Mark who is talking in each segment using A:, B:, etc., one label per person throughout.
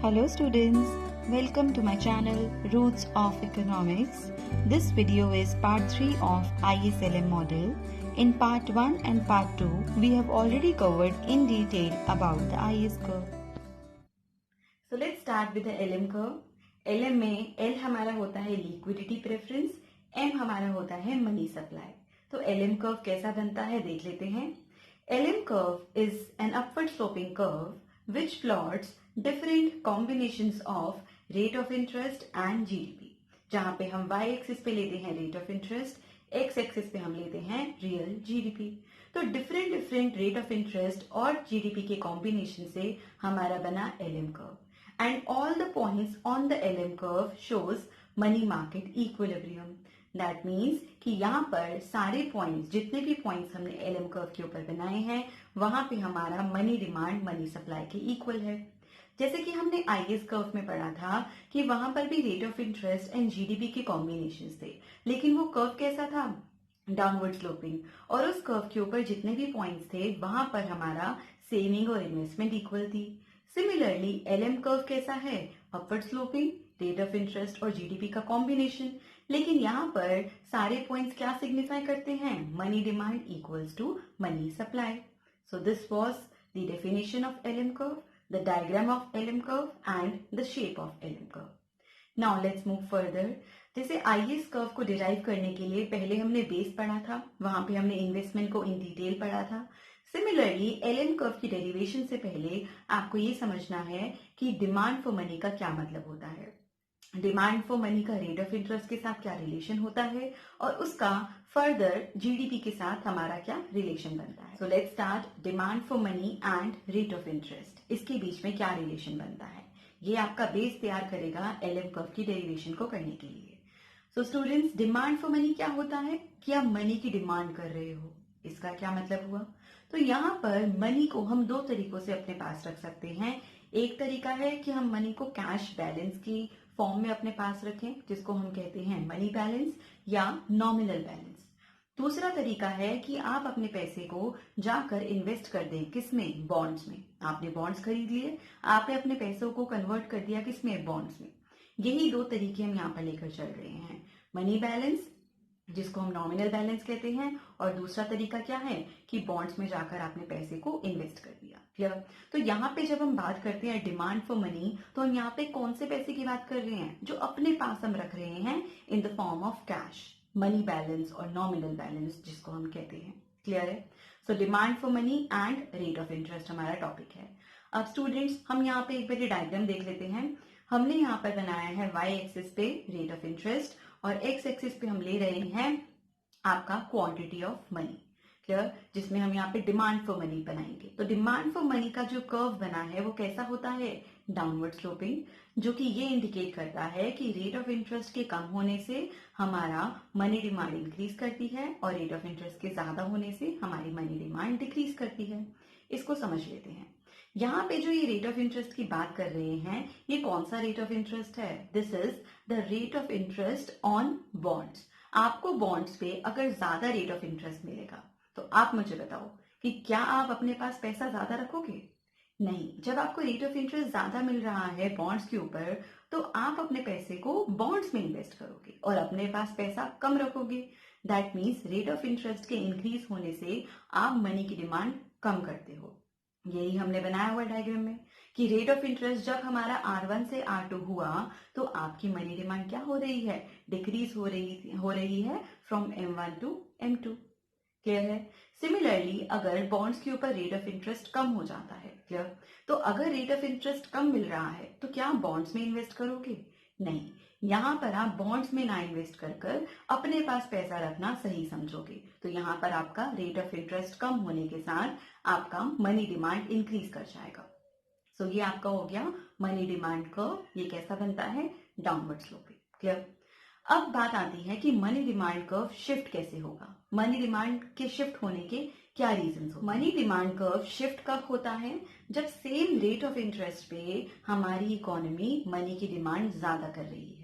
A: Hello students, welcome to my channel Roots of Economics. This video is part 3 of ISLM model. In part 1 and part 2, we have already covered in detail about the IS curve. So let's start with the LM curve. LM में L हमारा होता है liquidity preference, M हमारा होता है money supply. तो LM curve कैसा बनता है देख लेते हैं. LM curve is an upward sloping curve which plots different combinations of rate of interest and GDP. जहां पे हम y एक्सिस पे लेते हैं rate of interest, x axis पे हम लेते हैं real GDP. तो डिफरेंट रेट ऑफ इंटरेस्ट और जीडीपी के कॉम्बिनेशन से हमारा बना LM curve and all the points on the LM curve shows money market equilibrium. That means कि यहाँ पर सारे पॉइंट्स जितने भी पॉइंट्स हमने LM कर्व के ऊपर बनाए हैं वहां पे हमारा मनी डिमांड मनी सप्लाई के इक्वल है. जैसे कि हमने आईएस कर्व में पढ़ा था कि वहां पर भी rate of interest and GDP के कॉम्बिनेशन थे, लेकिन वो कर्व कैसा था, डाउनवर्ड स्लोपिंग. और उस कर्व के ऊपर जितने भी पॉइंट्स थे वहां पर हमारा सेविंग और इन्वेस्टमेंट इक्वल थी. सिमिलरली एलएम कर्व कैसा है, upward sloping, rate of interest और जीडीपी का कॉम्बिनेशन. लेकिन यहाँ पर सारे पॉइंट्स क्या सिग्निफाई करते हैं, money demand equals to money supply. So this was the definition of LM curve, the diagram of LM curve and the shape of LM curve. Now let's move further. जैसे IS curve को derive करने के लिए पहले हमने base पढ़ा था, वहां पे हमने इन्वेस्टमेंट को इन डिटेल पढ़ा था. सिमिलरली एलएम कर्व की डेरिवेशन से पहले आपको ये समझना है कि डिमांड फॉर मनी का क्या मतलब होता है. डिमांड फॉर मनी का रेट ऑफ इंटरेस्ट के साथ क्या रिलेशन होता है और उसका फर्दर जीडीपी के साथ हमारा क्या रिलेशन बनता है. So let's start. Demand for money and rate of interest, इसके बीच में क्या रिलेशन बनता है, ये आपका बेस तैयार करेगा एलएम कर्व की डेरिवेशन को करने के लिए. So students, demand for money क्या होता है कि आप मनी की डिमांड कर रहे हो. इसका क्या मतलब हुआ, तो यहाँ पर मनी को हम दो तरीकों से अपने पास रख सकते हैं. एक तरीका है कि हम मनी को कैश बैलेंस की फॉर्म में अपने पास रखें, जिसको हम कहते हैं मनी बैलेंस या नॉमिनल बैलेंस. दूसरा तरीका है कि आप अपने पैसे को जाकर इन्वेस्ट कर दें, किसमें, बॉन्ड्स में. आपने बॉन्ड्स खरीद लिए, आपने अपने पैसों को कन्वर्ट कर दिया किसमें, बॉन्ड्स में. यही दो तरीके हम यहाँ पर लेकर चल रहे हैं, मनी बैलेंस जिसको हम नॉमिनल बैलेंस कहते हैं, और दूसरा तरीका क्या है कि बॉन्ड्स में जाकर आपने पैसे को इन्वेस्ट कर दिया. क्लियर. तो यहाँ पे जब हम बात करते हैं डिमांड फॉर मनी, तो हम यहाँ पे कौन से पैसे की बात कर रहे हैं, जो अपने पास हम रख रहे हैं in the form of cash, money balance और नॉमिनल बैलेंस जिसको हम कहते हैं. क्लियर है. So demand for money and rate of interest हमारा टॉपिक है. अब स्टूडेंट्स हम यहाँ पे एक बार डायग्राम देख लेते हैं. हमने यहाँ पर बनाया है वाई एक्सिस पे रेट ऑफ इंटरेस्ट और एक्स एक्सिस पे हम ले रहे हैं आपका क्वांटिटी ऑफ मनी. क्लियर. जिसमें हम यहाँ पे डिमांड फॉर मनी बनाएंगे. तो डिमांड फॉर मनी का जो कर्व बना है वो कैसा होता है, डाउनवर्ड स्लोपिंग, जो कि ये इंडिकेट करता है कि रेट ऑफ इंटरेस्ट के कम होने से हमारा मनी डिमांड इंक्रीज करती है और रेट ऑफ इंटरेस्ट के ज्यादा होने से हमारी मनी डिमांड डिक्रीज करती है. इसको समझ लेते हैं. यहाँ पे जो ये रेट ऑफ इंटरेस्ट की बात कर रहे हैं, ये कौन सा रेट ऑफ इंटरेस्ट है, this is the rate of interest on bonds. आपको बॉन्ड्स पे अगर ज्यादा रेट ऑफ इंटरेस्ट मिलेगा तो आप मुझे बताओ कि क्या आप अपने पास पैसा ज्यादा रखोगे, नहीं. जब आपको रेट ऑफ इंटरेस्ट ज्यादा मिल रहा है बॉन्ड्स के ऊपर तो आप अपने पैसे को बॉन्ड्स में इन्वेस्ट करोगे और अपने पास पैसा कम रखोगे. That means rate of interest के इंक्रीज होने से आप मनी की डिमांड कम करते हो. यही हमने बनाया हुआ डायग्राम में कि रेट ऑफ इंटरेस्ट जब हमारा R1 से R2 हुआ तो आपकी मनी डिमांड क्या हो रही है, डिक्रीज हो रही है from M1 to M2. Clear है. सिमिलरली अगर बॉन्ड्स के ऊपर रेट ऑफ इंटरेस्ट कम हो जाता है, क्लियर, तो अगर रेट ऑफ इंटरेस्ट कम मिल रहा है तो क्या आप बॉन्ड्स में इन्वेस्ट करोगे, नहीं. यहाँ पर आप बॉन्ड्स में ना इन्वेस्ट कर अपने पास पैसा रखना सही समझोगे. तो यहाँ पर आपका रेट ऑफ इंटरेस्ट कम होने के साथ आपका मनी डिमांड इंक्रीज कर जाएगा. सो ये आपका हो गया मनी डिमांड कर्व. ये कैसा बनता है, डाउनवर्ड स्लोपिंग. क्लियर. अब बात आती है कि मनी डिमांड कर्व शिफ्ट कैसे होगा, मनी डिमांड के शिफ्ट होने के क्या रीजन हो. मनी डिमांड कर्व शिफ्ट कब होता है, जब सेम रेट ऑफ इंटरेस्ट पे हमारी इकोनॉमी मनी की डिमांड ज्यादा कर रही है.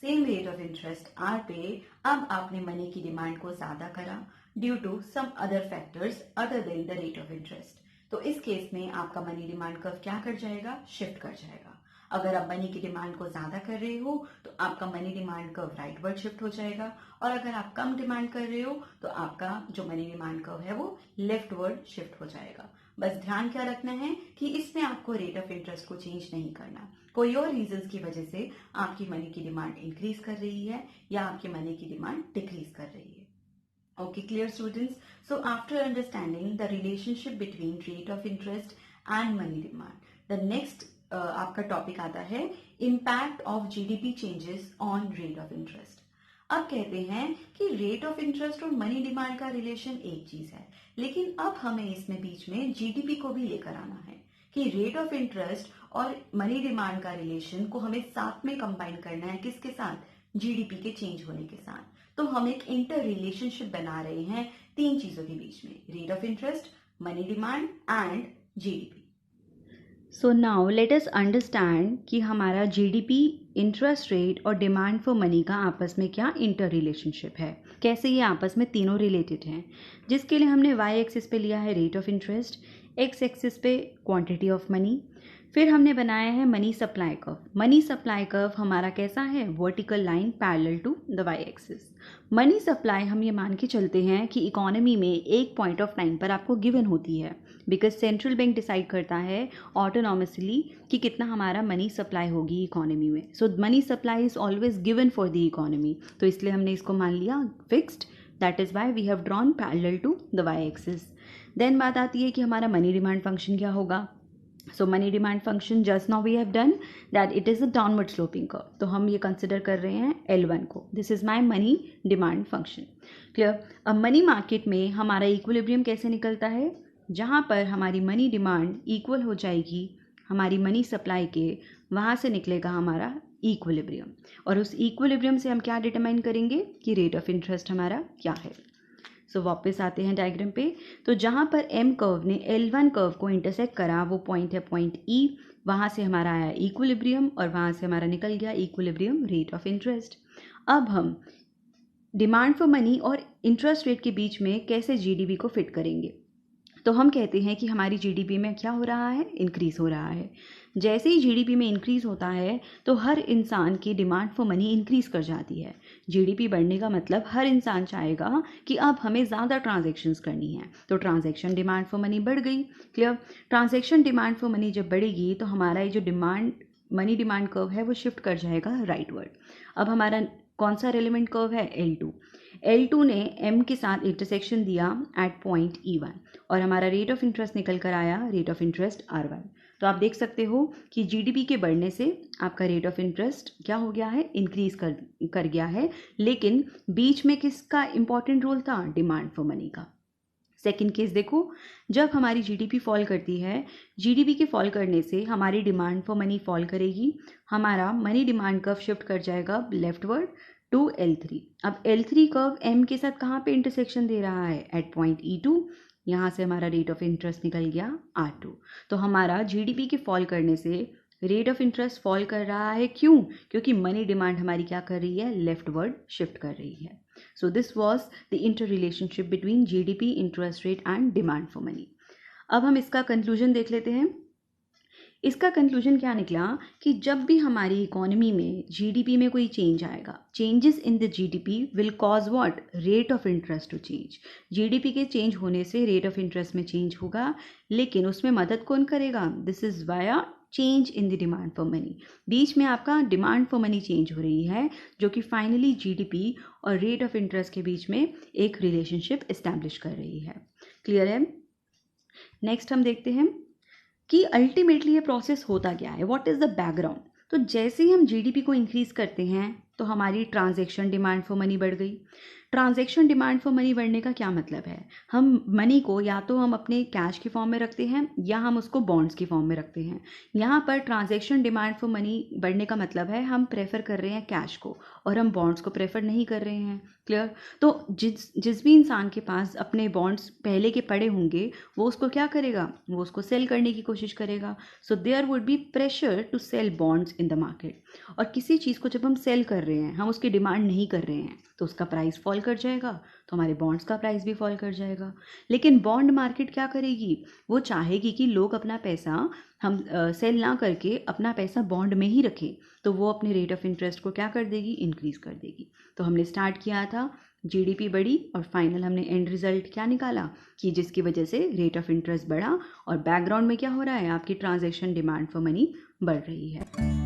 A: Same rate of interest R पे अब आपने मनी की डिमांड को ज्यादा करा due to some other factors other than the rate of interest. तो इस केस में आपका मनी डिमांड कर्व क्या कर जाएगा, शिफ्ट कर जाएगा। अगर आप मनी की डिमांड को ज्यादा कर रहे हो तो आपका money demand curve rightward shift हो जाएगा, और अगर आप कम डिमांड कर रहे हो तो आपका जो मनी डिमांड कर्व है वो लेफ्टवर्ड शिफ्ट हो जाएगा। बस ध्यान क्या रखना है कि इसमें आपको रेट ऑफ इंटरेस्ट को चेंज नहीं करना। कोई और रीजंस की वजह से आपकी मनी की डिमांड इंक्रीज कर रही है या आपकी मनी की डिमांड डिक्रीज कर रही है। Okay, clear students? So after understanding the relationship between rate of interest and money demand, the next आपका टॉपिक आता है impact of GDP changes on rate of interest. अब कहते हैं कि रेट ऑफ इंटरेस्ट और मनी डिमांड का relation एक चीज है, लेकिन अब हमें इसमें बीच में जीडीपी को भी लेकर आना है कि रेट ऑफ इंटरेस्ट और मनी डिमांड का रिलेशन को हमें साथ में कंबाइन करना है। किसके साथ? जीडीपी के चेंज होने के साथ। तो हम एक इंटर रिलेशनशिप बना रहे हैं तीन चीजों के बीच में, rate of interest, money demand and GDP. So now let us understand कि हमारा जीडीपी, इंटरेस्ट रेट और डिमांड फॉर मनी का आपस में क्या इंटर रिलेशनशिप है, कैसे ये आपस में तीनों रिलेटेड हैं। जिसके लिए हमने वाई एक्सिस पे लिया है rate of interest, X axis पे क्वांटिटी ऑफ मनी, फिर हमने बनाया है money supply curve. Money supply curve हमारा कैसा है? Vertical line parallel to the Y axis. Money supply हम ये मान के चलते हैं कि इकोनॉमी में एक पॉइंट ऑफ टाइम पर आपको गिवन होती है, बिकॉज सेंट्रल बैंक डिसाइड करता है ऑटोनॉमसली कि कितना हमारा मनी सप्लाई होगी इकोनॉमी में। So money supply is always given for the economy, तो इसलिए हमने इसको मान लिया fixed, that is why we have drawn parallel to the Y axis. Then बात आती है कि हमारा मनी डिमांड फंक्शन क्या होगा। So money demand function just now we have done that it is a downward sloping curve. तो हम ये कंसिडर कर रहे हैं L1 को. This is my money demand function. Clear? अब मनी मार्केट में हमारा इक्विलिब्रियम कैसे निकलता है? जहाँ पर हमारी मनी डिमांड इक्वल हो जाएगी हमारी मनी सप्लाई के, वहाँ से निकलेगा हमारा इक्विलिब्रियम, और उस इक्विलिब्रियम से हम क्या डिटरमाइन करेंगे कि रेट ऑफ इंटरेस्ट हमारा क्या है। सो वापस आते हैं डायग्राम पे। तो जहाँ पर एम कर्व ने L1 कर्व को इंटरसेक्ट करा वो पॉइंट है पॉइंट E, वहाँ से हमारा आया इक्विलिब्रियम और वहाँ से हमारा निकल गया इक्विलिब्रियम रेट ऑफ इंटरेस्ट। अब हम डिमांड फॉर मनी और इंटरेस्ट रेट के बीच में कैसे जीडीपी को फिट करेंगे। तो हम कहते हैं कि हमारी जीडीपी में क्या हो रहा है? इंक्रीज़ हो रहा है। जैसे ही जीडीपी में इंक्रीज़ होता है तो हर इंसान की डिमांड फॉर मनी इंक्रीज़ कर जाती है। जीडीपी बढ़ने का मतलब हर इंसान चाहेगा कि अब हमें ज़्यादा ट्रांजैक्शंस करनी है, तो ट्रांजैक्शन डिमांड फॉर मनी बढ़ गई। Clear? Transaction demand for money जब बढ़ेगी तो हमारा ये जो मनी डिमांड कर्व है वो शिफ्ट कर जाएगा राइटवर्ड। अब हमारा कौन सा रेलेवेंट कर्व है? L2 ने M के साथ इंटरसेक्शन दिया एट पॉइंट E1 और हमारा रेट ऑफ इंटरेस्ट निकल कर आया रेट ऑफ इंटरेस्ट R1। तो आप देख सकते हो कि जीडीपी के बढ़ने से आपका रेट ऑफ इंटरेस्ट क्या हो गया है? इंक्रीज कर गया है, लेकिन बीच में किसका इंपॉर्टेंट रोल था? डिमांड फॉर मनी का। सेकेंड केस देखो, जब हमारी जीडीपी फॉल करती है, जीडीपी के फॉल करने से हमारी डिमांड फॉर मनी फॉल करेगी, हमारा मनी डिमांड कर्व शिफ्ट कर जाएगा लेफ्टवर्ड टू L3। अब L3 कर्व M के साथ कहाँ पे इंटरसेक्शन दे रहा है? At point E2। यहाँ से हमारा रेट ऑफ इंटरेस्ट निकल गया R2। तो हमारा जीडीपी के फॉल करने से रेट ऑफ इंटरेस्ट फॉल कर रहा है। क्यों? क्योंकि मनी डिमांड हमारी क्या कर रही है? लेफ्टवर्ड शिफ्ट कर रही है। So this was the inter relationship between GDP, interest rate and demand for money. अब हम इसका कंक्लूजन देख लेते हैं। इसका कंक्लूजन क्या निकला कि जब भी हमारी इकोनॉमी में जीडीपी में कोई चेंज आएगा, changes in the GDP will cause what? Rate of interest to change. GDP के चेंज होने से रेट ऑफ इंटरेस्ट में चेंज होगा, लेकिन उसमें मदद कौन करेगा? This is via change in the demand for money. बीच में आपका डिमांड फॉर मनी चेंज हो रही है, जो कि फाइनली जीडीपी और रेट ऑफ इंटरेस्ट के बीच में एक रिलेशनशिप एस्टैब्लिश कर रही है। क्लियर है? नेक्स्ट हम देखते हैं कि अल्टीमेटली ये प्रोसेस होता क्या है, व्हाट इज़ द बैकग्राउंड। तो जैसे ही हम जीडीपी को इंक्रीज़ करते हैं तो हमारी ट्रांजैक्शन डिमांड फॉर मनी बढ़ गई। ट्रांजैक्शन डिमांड फॉर मनी बढ़ने का क्या मतलब है? हम मनी को या तो हम अपने कैश की फॉर्म में रखते हैं या हम उसको बॉन्ड्स की फॉर्म में रखते हैं। यहाँ पर ट्रांजैक्शन डिमांड फॉर मनी बढ़ने का मतलब है हम प्रेफर कर रहे हैं कैश को और हम बॉन्ड्स को प्रेफर नहीं कर रहे हैं। क्लियर? तो जिस भी इंसान के पास अपने बॉन्ड्स पहले के पड़े होंगे वो उसको क्या करेगा? वो उसको सेल करने की कोशिश करेगा। So there would be pressure to sell bonds in the market. और किसी चीज़ को जब हम सेल कर रहे हैं, हम उसकी डिमांड नहीं कर रहे हैं, तो उसका प्राइस फॉल कर जाएगा, तो हमारे बॉन्ड्स का प्राइस भी फॉल कर जाएगा। लेकिन बॉन्ड मार्केट क्या करेगी, वो चाहेगी कि लोग अपना पैसा हम सेल ना करके अपना पैसा बॉन्ड में ही रखें, तो वो अपने रेट ऑफ इंटरेस्ट को क्या कर देगी, इंक्रीज़ कर देगी। तो हमने स्टार्ट किया था जीडीपी बढ़ी और फाइनल हमने एंड रिजल्ट क्या निकाला कि जिसकी वजह से रेट ऑफ इंटरेस्ट बढ़ा और बैकग्राउंड में क्या हो रहा है, आपकी ट्रांजैक्शन डिमांड फॉर मनी बढ़ रही है।